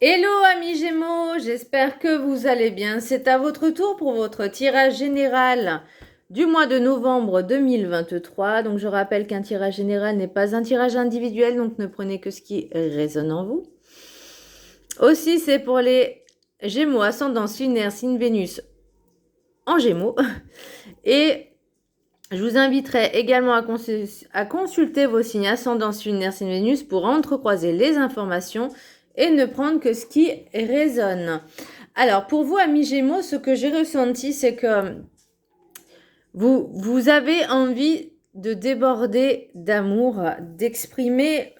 Hello amis Gémeaux, j'espère que vous allez bien. C'est à votre tour pour votre tirage général du mois de novembre 2023. Donc je rappelle qu'un tirage général n'est pas un tirage individuel, donc ne prenez que ce qui résonne en vous. Aussi, c'est pour les Gémeaux, ascendant lunaire, signe Vénus en Gémeaux. Et je vous inviterai également à consulter vos signes ascendant lunaire, signe Vénus pour entrecroiser les informations et ne prendre que ce qui résonne. Alors, pour vous, amis Gémeaux, ce que j'ai ressenti, c'est que vous avez envie de déborder d'amour, d'exprimer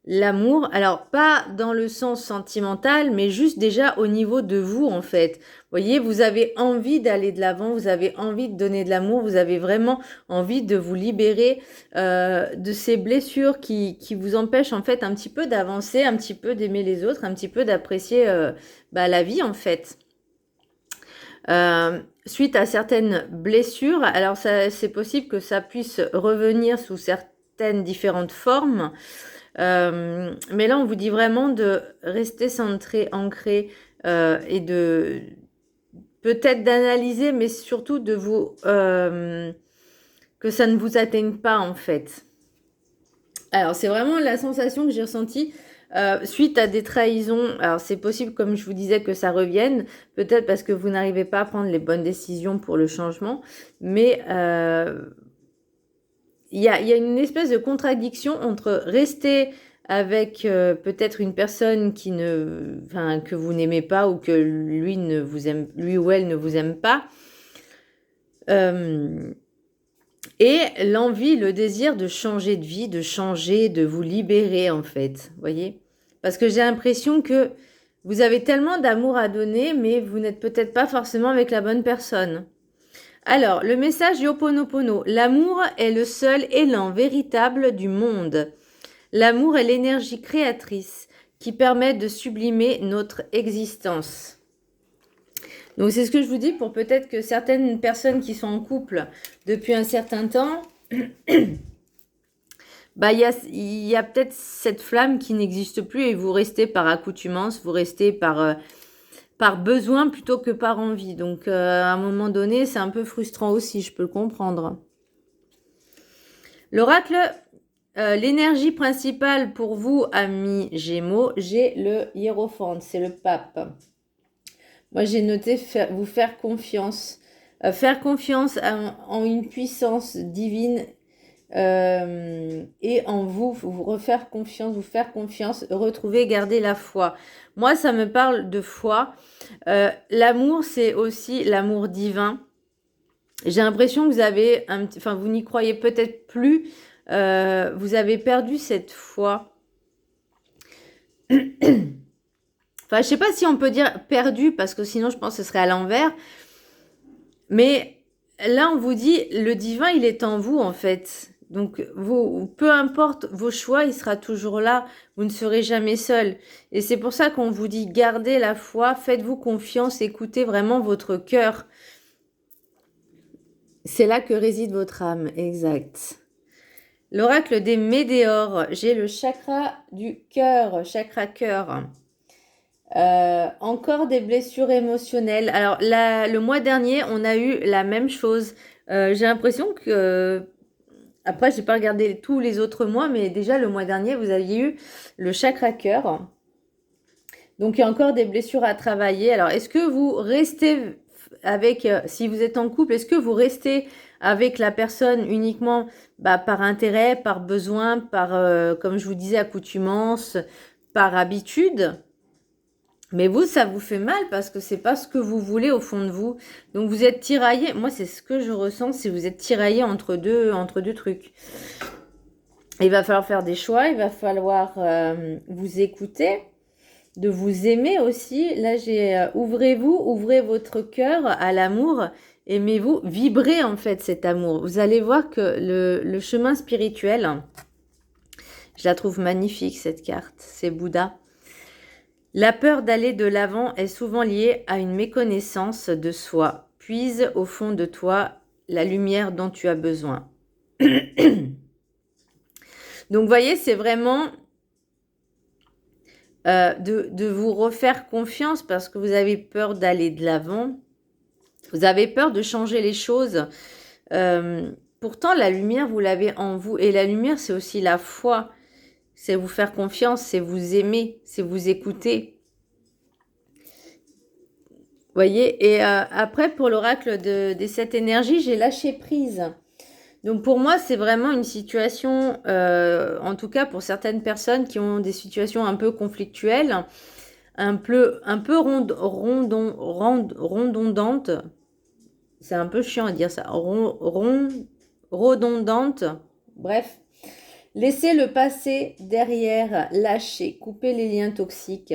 l'amour. Alors, pas dans le sens sentimental, mais juste déjà au niveau de vous, en fait. Vous voyez, vous avez envie d'aller de l'avant, vous avez envie de donner de l'amour, vous avez vraiment envie de vous libérer de ces blessures qui vous empêchent, en fait, un petit peu d'avancer, un petit peu d'aimer les autres, un petit peu d'apprécier la vie, en fait. Suite à certaines blessures, alors c'est possible que ça puisse revenir sous certaines différentes formes, mais là on vous dit vraiment de rester centré, ancré et de peut-être d'analyser, mais surtout de vous que ça ne vous atteigne pas en fait. Alors c'est vraiment la sensation que j'ai ressentie. Suite à des trahisons, alors c'est possible, comme je vous disais, que ça revienne, peut-être parce que vous n'arrivez pas à prendre les bonnes décisions pour le changement, mais il y a une espèce de contradiction entre rester avec peut-être une personne que vous n'aimez pas ou que lui ou elle ne vous aime pas, et l'envie, le désir de changer de vie, de changer, de vous libérer en fait, voyez? Parce que j'ai l'impression que vous avez tellement d'amour à donner, mais vous n'êtes peut-être pas forcément avec la bonne personne. Alors, le message du Ho'oponopono. L'amour est le seul élan véritable du monde. L'amour est l'énergie créatrice qui permet de sublimer notre existence. Donc c'est ce que je vous dis pour peut-être que certaines personnes qui sont en couple depuis un certain temps, il y a peut-être cette flamme qui n'existe plus et vous restez par accoutumance, vous restez par besoin plutôt que par envie. Donc à un moment donné, c'est un peu frustrant aussi, je peux le comprendre. L'oracle, l'énergie principale pour vous, amis Gémeaux, j'ai le hiérophante, c'est le pape. Moi, j'ai noté vous faire confiance. Faire confiance en une puissance divine et en vous, vous refaire confiance, vous faire confiance, retrouver, garder la foi. Moi, ça me parle de foi. L'amour, c'est aussi l'amour divin. J'ai l'impression que vous avez, vous n'y croyez peut-être plus. Vous avez perdu cette foi. Enfin, je sais pas si on peut dire perdu, parce que sinon je pense que ce serait à l'envers. Mais là, on vous dit, le divin, il est en vous, en fait. Donc, peu importe vos choix, il sera toujours là. Vous ne serez jamais seul. Et c'est pour ça qu'on vous dit, gardez la foi, faites-vous confiance, écoutez vraiment votre cœur. C'est là que réside votre âme, exact. L'oracle des météores, j'ai le chakra du cœur, chakra cœur. Encore des blessures émotionnelles. Alors, le mois dernier, on a eu la même chose. J'ai l'impression que... Après, j'ai pas regardé tous les autres mois, mais déjà, le mois dernier, vous aviez eu le chakra cœur. Donc, il y a encore des blessures à travailler. Alors, est-ce que vous restez avec... si vous êtes en couple, est-ce que vous restez avec la personne uniquement par intérêt, par besoin, par, comme je vous disais, accoutumance, par habitude ? Mais vous, ça vous fait mal parce que c'est pas ce que vous voulez au fond de vous. Donc vous êtes tiraillé. Moi, c'est ce que je ressens, c'est vous êtes tiraillé entre deux trucs. Il va falloir faire des choix, il va falloir vous écouter, de vous aimer aussi. Là, ouvrez-vous, ouvrez votre cœur à l'amour. Aimez-vous, vibrez en fait cet amour. Vous allez voir que le chemin spirituel, je la trouve magnifique cette carte, c'est Bouddha. La peur d'aller de l'avant est souvent liée à une méconnaissance de soi. Puise au fond de toi la lumière dont tu as besoin. Donc, vous voyez, c'est vraiment de vous refaire confiance parce que vous avez peur d'aller de l'avant. Vous avez peur de changer les choses. Pourtant, la lumière, vous l'avez en vous. Et la lumière, c'est aussi la foi. C'est vous faire confiance, c'est vous aimer, c'est vous écouter. Vous voyez? Et après, pour l'oracle des 7 énergies, j'ai lâché prise. Donc pour moi, c'est vraiment une situation, en tout cas pour certaines personnes qui ont des situations un peu conflictuelles, un peu redondantes. C'est un peu chiant à dire ça. Redondantes. Bref. Laissez le passé derrière, lâchez, coupez les liens toxiques,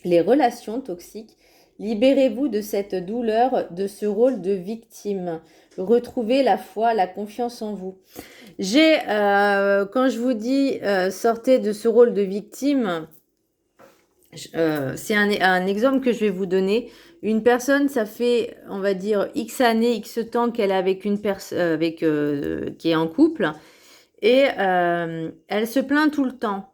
les relations toxiques. Libérez-vous de cette douleur, de ce rôle de victime. Retrouvez la foi, la confiance en vous. Quand je vous dis sortez de ce rôle de victime, c'est un exemple que je vais vous donner. Une personne, ça fait, on va dire, X années, X temps qu'elle est avec une personne qui est en couple. Et elle se plaint tout le temps.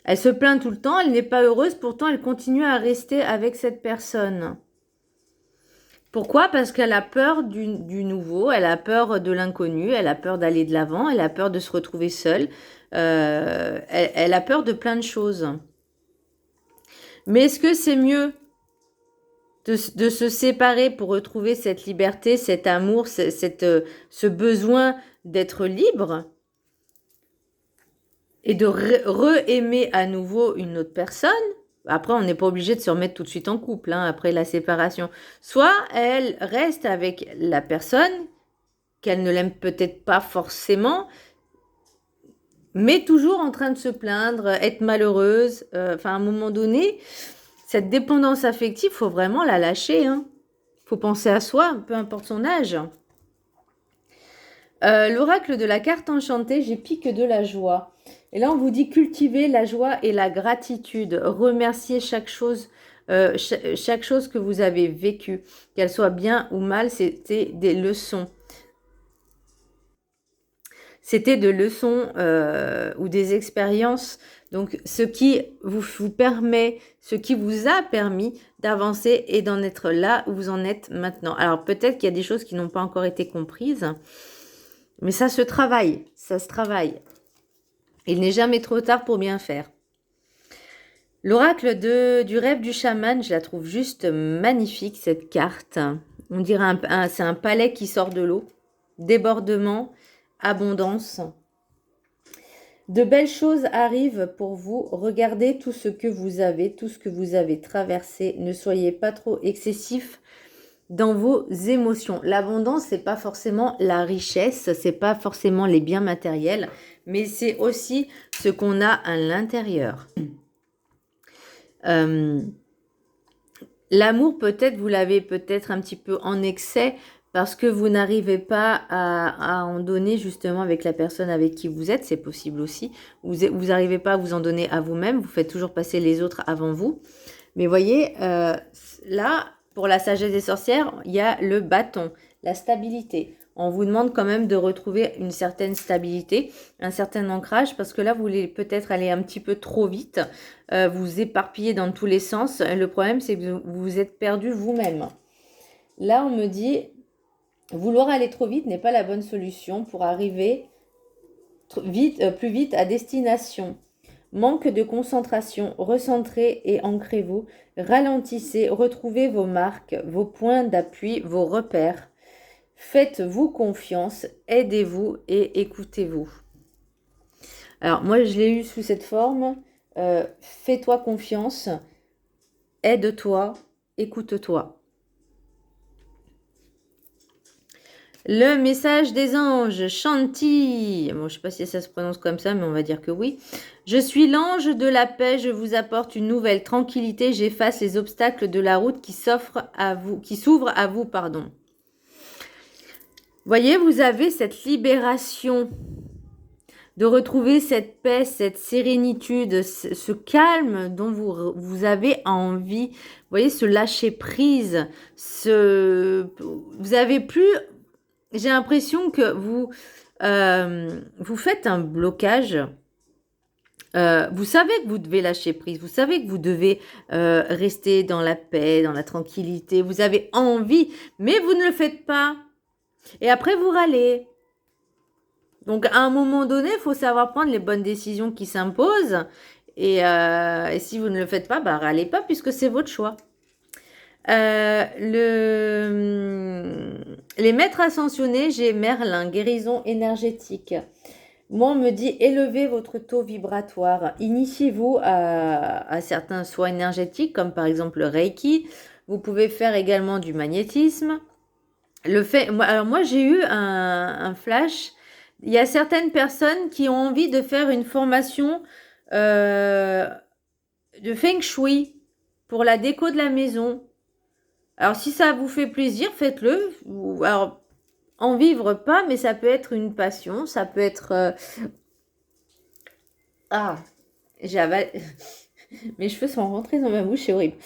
Elle se plaint tout le temps, elle n'est pas heureuse, pourtant elle continue à rester avec cette personne. Pourquoi? Parce qu'elle a peur du nouveau, elle a peur de l'inconnu, elle a peur d'aller de l'avant, elle a peur de se retrouver seule, elle a peur de plein de choses. Mais est-ce que c'est mieux de se séparer pour retrouver cette liberté, cet amour, ce besoin d'être libre et de re-aimer à nouveau une autre personne? Après, on n'est pas obligé de se remettre tout de suite en couple, hein, après la séparation. Soit elle reste avec la personne, qu'elle ne l'aime peut-être pas forcément, mais toujours en train de se plaindre, être malheureuse. Enfin, à un moment donné, cette dépendance affective, il faut vraiment la lâcher. Il faut penser à soi, peu importe son âge. L'oracle de la carte enchantée, j'ai pique de la joie. Et là, on vous dit cultiver la joie et la gratitude. Remercier chaque chose que vous avez vécue, qu'elle soit bien ou mal, c'était des leçons. C'était de leçons ou des expériences. Donc, ce qui vous permet, ce qui vous a permis d'avancer et d'en être là où vous en êtes maintenant. Alors, peut-être qu'il y a des choses qui n'ont pas encore été comprises, mais ça se travaille, ça se travaille. Il n'est jamais trop tard pour bien faire. L'oracle du rêve du chaman, je la trouve juste magnifique, cette carte. On dirait c'est un palais qui sort de l'eau. Débordement, abondance. De belles choses arrivent pour vous. Regardez tout ce que vous avez, tout ce que vous avez traversé. Ne soyez pas trop excessif dans vos émotions. L'abondance, c'est pas forcément la richesse, c'est pas forcément les biens matériels, mais c'est aussi ce qu'on a à l'intérieur. L'amour, peut-être, vous l'avez peut-être un petit peu en excès parce que vous n'arrivez pas à en donner justement avec la personne avec qui vous êtes, c'est possible aussi. Vous n'arrivez pas à vous en donner à vous-même, vous faites toujours passer les autres avant vous. Mais voyez, là, pour la sagesse des sorcières, il y a le bâton, la stabilité. On vous demande quand même de retrouver une certaine stabilité, un certain ancrage, parce que là, vous voulez peut-être aller un petit peu trop vite, vous éparpiller dans tous les sens. Le problème, c'est que vous vous êtes perdu vous-même. Là, on me dit, vouloir aller trop vite n'est pas la bonne solution pour arriver plus vite à destination. Manque de concentration, recentrez et ancrez-vous, ralentissez, retrouvez vos marques, vos points d'appui, vos repères. Faites-vous confiance, aidez-vous et écoutez-vous. Alors moi je l'ai eu sous cette forme, fais-toi confiance, aide-toi, écoute-toi. Le message des anges, Shanti. Bon, je ne sais pas si ça se prononce comme ça, mais on va dire que oui. Je suis l'ange de la paix, je vous apporte une nouvelle tranquillité, j'efface les obstacles de la route qui s'ouvrent à vous, pardon. Voyez, vous avez cette libération de retrouver cette paix, cette sérénitude, ce calme dont vous avez envie. Vous voyez, ce lâcher prise, vous avez plus. J'ai l'impression que vous faites un blocage Vous savez que vous devez lâcher prise, vous savez que vous devez rester dans la paix, dans la tranquillité, vous avez envie, mais vous ne le faites pas. Et après, vous râlez. Donc, à un moment donné, il faut savoir prendre les bonnes décisions qui s'imposent. Et si vous ne le faites pas, bah, râlez pas puisque c'est votre choix. Les maîtres ascensionnés, j'ai Merlin, guérison énergétique. Moi, on me dit élevez votre taux vibratoire. Initiez-vous à certains soins énergétiques, comme par exemple le Reiki. Vous pouvez faire également du magnétisme. Moi, j'ai eu un flash. Il y a certaines personnes qui ont envie de faire une formation de Feng Shui pour la déco de la maison. Alors, si ça vous fait plaisir, faites-le. Alors, en vivre pas, mais ça peut être une passion, ça peut être... Ah, mes cheveux sont rentrés dans ma bouche, c'est horrible.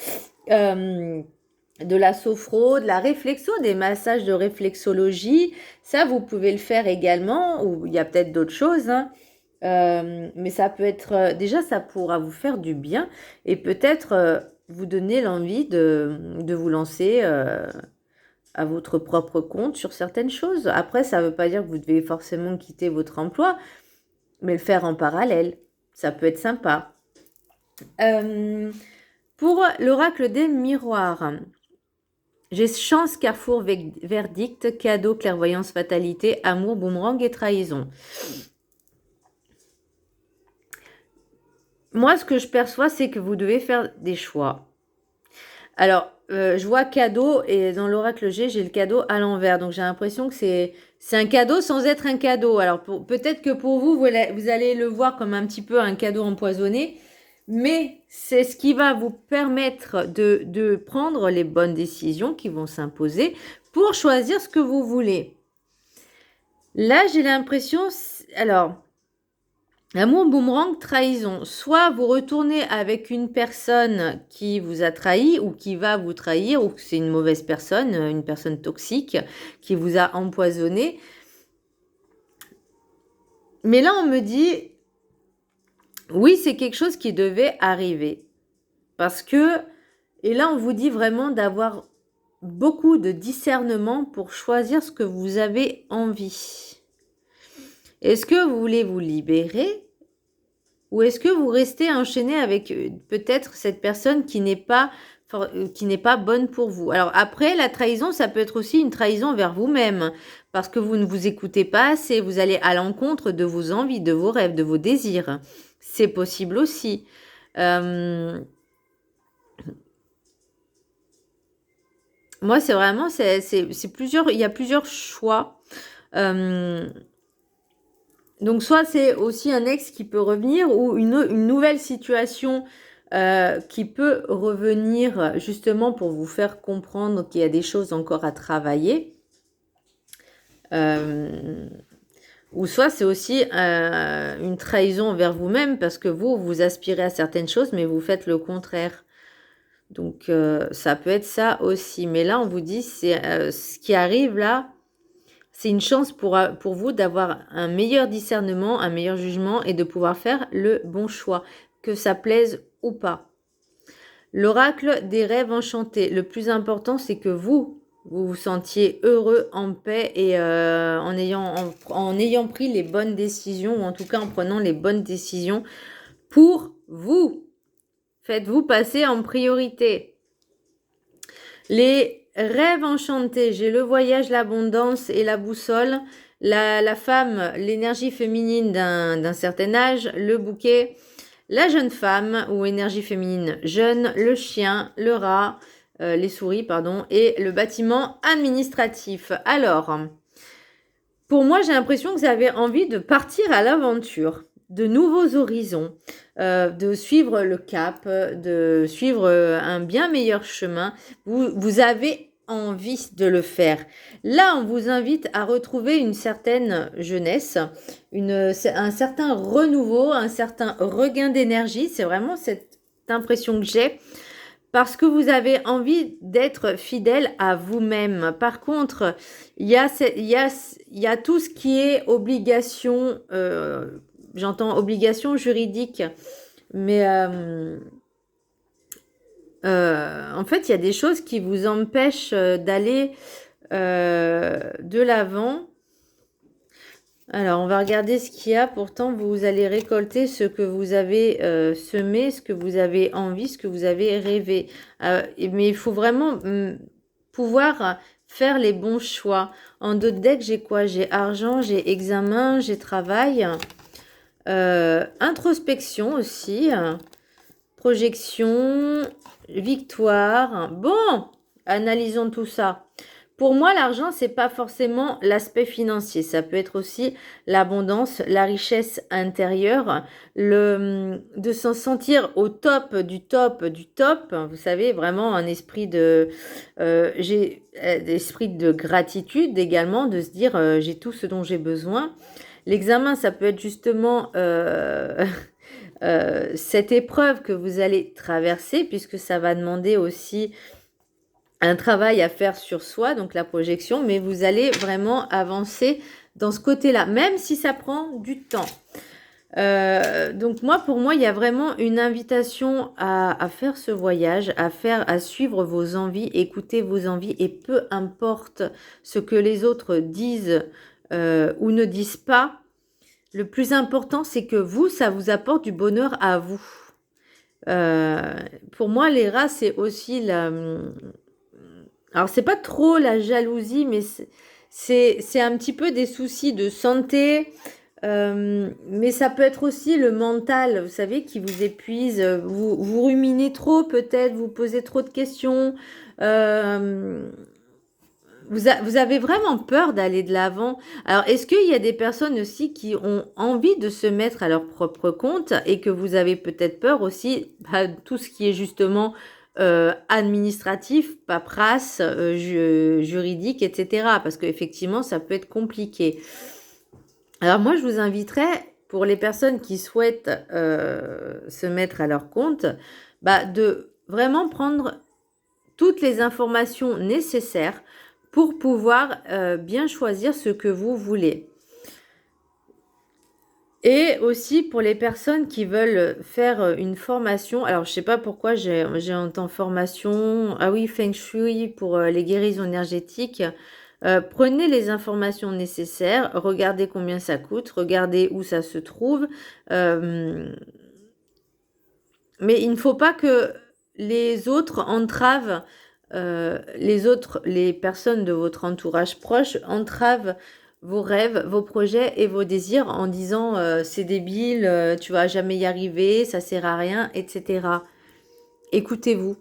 De la sophro, de la réflexo, des massages de réflexologie, ça vous pouvez le faire également, ou il y a peut-être d'autres choses, hein. Mais ça peut être... déjà, ça pourra vous faire du bien et peut-être vous donner l'envie de vous lancer à votre propre compte sur certaines choses. Après, ça ne veut pas dire que vous devez forcément quitter votre emploi, mais le faire en parallèle, ça peut être sympa. Pour l'oracle des miroirs, j'ai chance, carrefour, verdict, cadeau, clairvoyance, fatalité, amour, boomerang et trahison. Moi, ce que je perçois, c'est que vous devez faire des choix. Alors, je vois cadeau et dans l'oracle G, j'ai le cadeau à l'envers. Donc, j'ai l'impression que c'est un cadeau sans être un cadeau. Alors, peut-être que pour vous, vous allez le voir comme un petit peu un cadeau empoisonné. Mais c'est ce qui va vous permettre de prendre les bonnes décisions qui vont s'imposer pour choisir ce que vous voulez. Là, j'ai l'impression... Alors... Amour, boomerang, trahison. Soit vous retournez avec une personne qui vous a trahi ou qui va vous trahir, ou que c'est une mauvaise personne, une personne toxique qui vous a empoisonné. Mais là, on me dit, oui, c'est quelque chose qui devait arriver. Parce que, et là, on vous dit vraiment d'avoir beaucoup de discernement pour choisir ce que vous avez envie. Est-ce que vous voulez vous libérer ou est-ce que vous restez enchaîné avec peut-être cette personne qui n'est pas bonne pour vous? Alors après, la trahison, ça peut être aussi une trahison vers vous-même parce que vous ne vous écoutez pas assez, vous allez à l'encontre de vos envies, de vos rêves, de vos désirs. C'est possible aussi. Moi, c'est vraiment, c'est plusieurs, il y a plusieurs choix. Donc, soit c'est aussi un ex qui peut revenir ou une nouvelle situation qui peut revenir justement pour vous faire comprendre qu'il y a des choses encore à travailler. Ou soit c'est aussi une trahison envers vous-même parce que vous aspirez à certaines choses mais vous faites le contraire. Donc, ça peut être ça aussi. Mais là, on vous dit, c'est ce qui arrive là, c'est une chance pour vous d'avoir un meilleur discernement, un meilleur jugement et de pouvoir faire le bon choix, que ça plaise ou pas. L'oracle des rêves enchantés. Le plus important, c'est que vous vous sentiez heureux, en paix et en ayant pris les bonnes décisions, ou en tout cas en prenant les bonnes décisions pour vous. Faites-vous passer en priorité. Les rêves enchantés, j'ai le voyage, l'abondance et la boussole. La femme, l'énergie féminine d'un certain âge, le bouquet. La jeune femme ou énergie féminine jeune, le chien, le rat, les souris, pardon, et le bâtiment administratif. Alors, pour moi, j'ai l'impression que vous avez envie de partir à l'aventure, de nouveaux horizons, de suivre le cap, de suivre un bien meilleur chemin. Vous avez envie de le faire. Là, on vous invite à retrouver une certaine jeunesse, un certain renouveau, un certain regain d'énergie. C'est vraiment cette impression que j'ai. Parce que vous avez envie d'être fidèle à vous-même. Par contre, il y a tout ce qui est obligation j'entends obligation juridique, mais en fait, il y a des choses qui vous empêchent d'aller de l'avant. Alors, on va regarder ce qu'il y a. Pourtant, vous allez récolter ce que vous avez semé, ce que vous avez envie, ce que vous avez rêvé. Mais il faut vraiment pouvoir faire les bons choix. En d'autres decks, j'ai quoi? J'ai argent, j'ai examen, j'ai travail. Introspection aussi. Projection, victoire. Bon, analysons tout ça. Pour moi, l'argent, c'est pas forcément l'aspect financier. Ça peut être aussi l'abondance, la richesse intérieure, de s'en sentir au top du top du top. Vous savez, vraiment un esprit d'esprit de gratitude également, de se dire j'ai tout ce dont j'ai besoin. L'examen, ça peut être justement cette épreuve que vous allez traverser, puisque ça va demander aussi un travail à faire sur soi, donc la projection, mais vous allez vraiment avancer dans ce côté-là, même si ça prend du temps. Donc pour moi, il y a vraiment une invitation à faire ce voyage, à suivre vos envies, écouter vos envies, et peu importe ce que les autres disent ou ne disent pas, le plus important, c'est que vous, ça vous apporte du bonheur à vous. Pour moi, les rats, c'est aussi alors, c'est pas trop la jalousie, mais c'est un petit peu des soucis de santé. Mais ça peut être aussi le mental, vous savez, qui vous épuise. Vous ruminez trop, peut-être, vous posez trop de questions. Vous avez vraiment peur d'aller de l'avant. Alors, est-ce qu'il y a des personnes aussi qui ont envie de se mettre à leur propre compte et que vous avez peut-être peur aussi, tout ce qui est justement administratif, paperasse, juridique, etc. Parce qu'effectivement, ça peut être compliqué. Alors moi, je vous inviterais, pour les personnes qui souhaitent se mettre à leur compte, de vraiment prendre toutes les informations nécessaires pour pouvoir bien choisir ce que vous voulez. Et aussi pour les personnes qui veulent faire une formation, alors je ne sais pas pourquoi j'ai en formation, ah oui, Feng Shui pour les guérisons énergétiques. Prenez les informations nécessaires, regardez combien ça coûte, regardez où ça se trouve. Mais il ne faut pas que les autres entravent, les personnes de votre entourage proche entravent vos rêves, vos projets et vos désirs en disant c'est débile, tu vas jamais y arriver, ça sert à rien, etc. Écoutez-vous.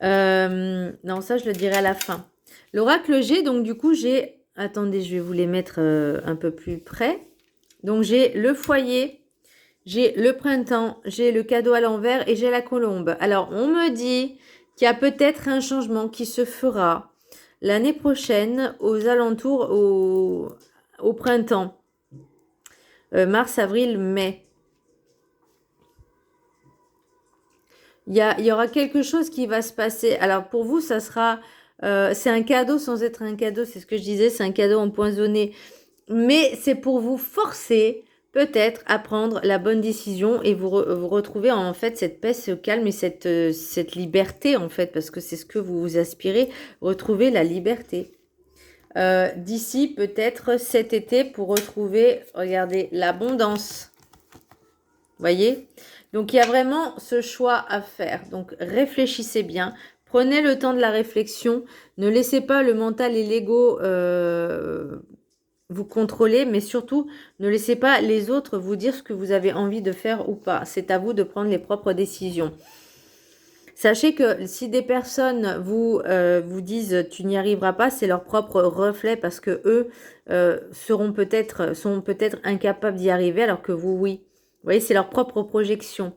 Non, ça je le dirai à la fin. L'oracle G, donc du coup j'ai... Attendez, je vais vous les mettre un peu plus près. Donc j'ai le foyer, j'ai le printemps, j'ai le cadeau à l'envers et j'ai la colombe. Alors on me dit qu'il y a peut-être un changement qui se fera l'année prochaine aux alentours au printemps. Mars, avril, mai. Il y aura quelque chose qui va se passer. Alors pour vous, ça sera... c'est un cadeau sans être un cadeau, c'est ce que je disais, c'est un cadeau empoisonné. Mais c'est pour vous forcer peut-être à prendre la bonne décision et vous retrouver en fait cette paix, ce calme et cette liberté en fait, parce que c'est ce que vous aspirez, retrouver la liberté. D'ici peut-être cet été pour retrouver, regardez, l'abondance. Voyez? Donc, il y a vraiment ce choix à faire. Donc, réfléchissez bien. Prenez le temps de la réflexion. Ne laissez pas le mental et l'ego vous contrôler. Mais surtout, ne laissez pas les autres vous dire ce que vous avez envie de faire ou pas. C'est à vous de prendre les propres décisions. Sachez que si des personnes vous disent « tu n'y arriveras pas », c'est leur propre reflet parce que eux sont peut-être incapables d'y arriver alors que vous, oui. Vous voyez, c'est leur propre projection.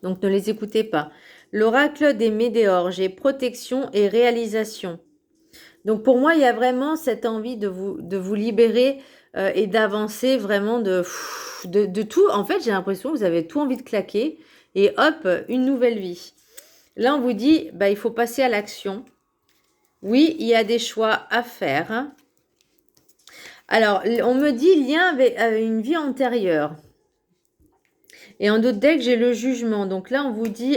Donc, ne les écoutez pas. L'oracle des météores, j'ai protection et réalisation. Donc, pour moi, il y a vraiment cette envie de vous libérer et d'avancer vraiment de tout. En fait, j'ai l'impression que vous avez tout envie de claquer et hop, une nouvelle vie. Là, on vous dit, il faut passer à l'action. Oui, il y a des choix à faire. Alors, on me dit lien avec une vie antérieure. Et en d'autres decks, j'ai le jugement. Donc là, on vous dit,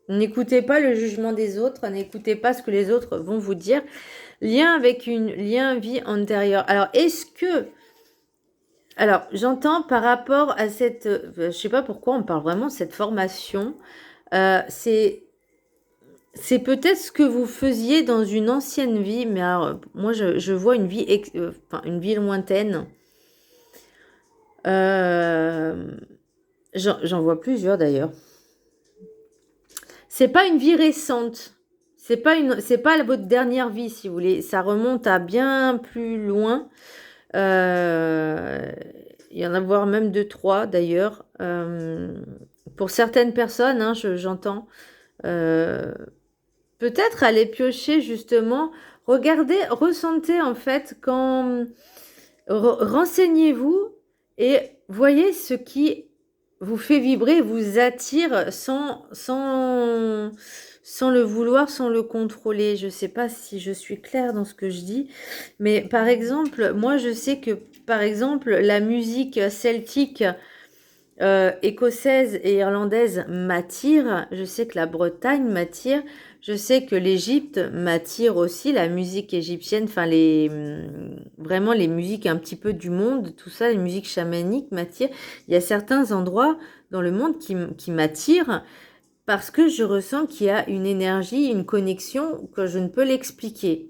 n'écoutez pas le jugement des autres, n'écoutez pas ce que les autres vont vous dire. Lien avec lien vie antérieure. Alors, est-ce que... Alors, j'entends par rapport à cette... je sais pas pourquoi on parle vraiment de cette formation. C'est peut-être ce que vous faisiez dans une ancienne vie, mais alors, moi, je vois une vie, une vie lointaine. J'en vois plusieurs d'ailleurs. C'est pas une vie récente. C'est pas votre dernière vie, si vous voulez. Ça remonte à bien plus loin. Il y en a voire même 2, 3 d'ailleurs. Pour certaines personnes, hein, j'entends. Peut-être aller piocher justement. Regardez, ressentez en fait quand... Renseignez-vous et voyez ce qui vous fait vibrer, vous attire sans le vouloir, sans le contrôler. Je ne sais pas si je suis claire dans ce que je dis, mais par exemple, moi je sais que par exemple la musique celtique, écossaise et irlandaise m'attire. Je sais que la Bretagne m'attire. Je sais que l'Égypte m'attire aussi, la musique égyptienne, enfin vraiment les musiques un petit peu du monde, tout ça, les musiques chamaniques m'attirent. Il y a certains endroits dans le monde qui m'attirent parce que je ressens qu'il y a une énergie, une connexion que je ne peux l'expliquer.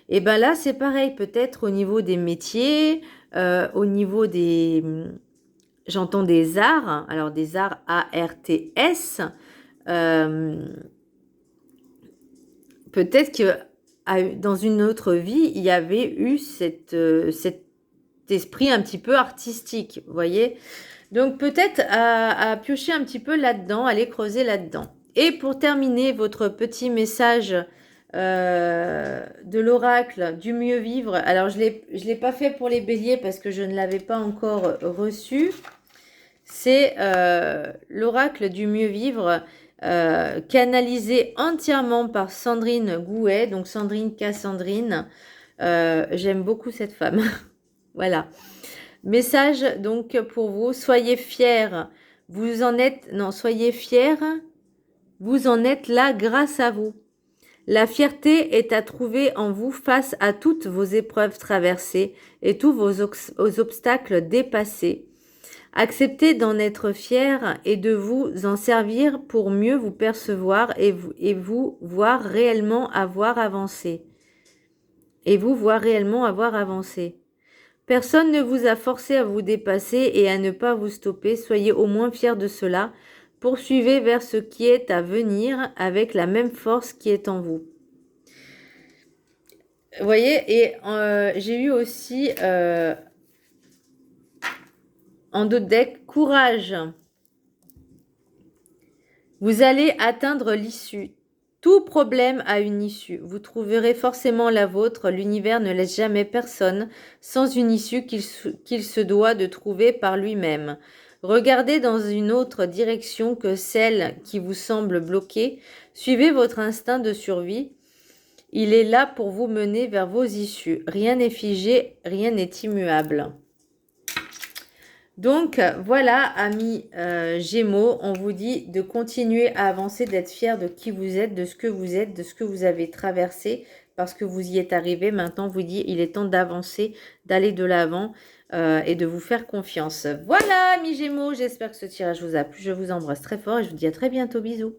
Et ben là, c'est pareil, peut-être au niveau des métiers, au niveau des... J'entends des arts, alors des arts ARTS. Peut-être que dans une autre vie, il y avait eu cet esprit un petit peu artistique, vous voyez. Donc peut-être à piocher un petit peu là-dedans, aller creuser là-dedans. Et pour terminer votre petit message de l'oracle du mieux vivre, alors je l'ai pas fait pour les béliers parce que je ne l'avais pas encore reçu. C'est l'oracle du mieux vivre, canalisé entièrement par Sandrine Gouet, donc Sandrine Cassandrine. J'aime beaucoup cette femme. Voilà. Message donc pour vous, soyez fiers. Vous en êtes, non, soyez fiers. Vous en êtes là grâce à vous. La fierté est à trouver en vous face à toutes vos épreuves traversées et tous vos obstacles dépassés. Acceptez d'en être fier et de vous en servir pour mieux vous percevoir et vous voir réellement avoir avancé. Et vous voir réellement avoir avancé. Personne ne vous a forcé à vous dépasser et à ne pas vous stopper. Soyez au moins fiers de cela. Poursuivez vers ce qui est à venir avec la même force qui est en vous. Vous voyez, et j'ai eu aussi... en d'autres decks, courage. Vous allez atteindre l'issue. Tout problème a une issue. Vous trouverez forcément la vôtre. L'univers ne laisse jamais personne sans une issue qu'il se doit de trouver par lui-même. Regardez dans une autre direction que celle qui vous semble bloquée. Suivez votre instinct de survie. Il est là pour vous mener vers vos issues. Rien n'est figé, rien n'est immuable. Donc voilà, amis Gémeaux, on vous dit de continuer à avancer, d'être fiers de qui vous êtes, de ce que vous êtes, de ce que vous avez traversé, parce que vous y êtes arrivé. Maintenant, vous dit il est temps d'avancer, d'aller de l'avant et de vous faire confiance. Voilà, amis Gémeaux, j'espère que ce tirage vous a plu. Je vous embrasse très fort et je vous dis à très bientôt. Bisous.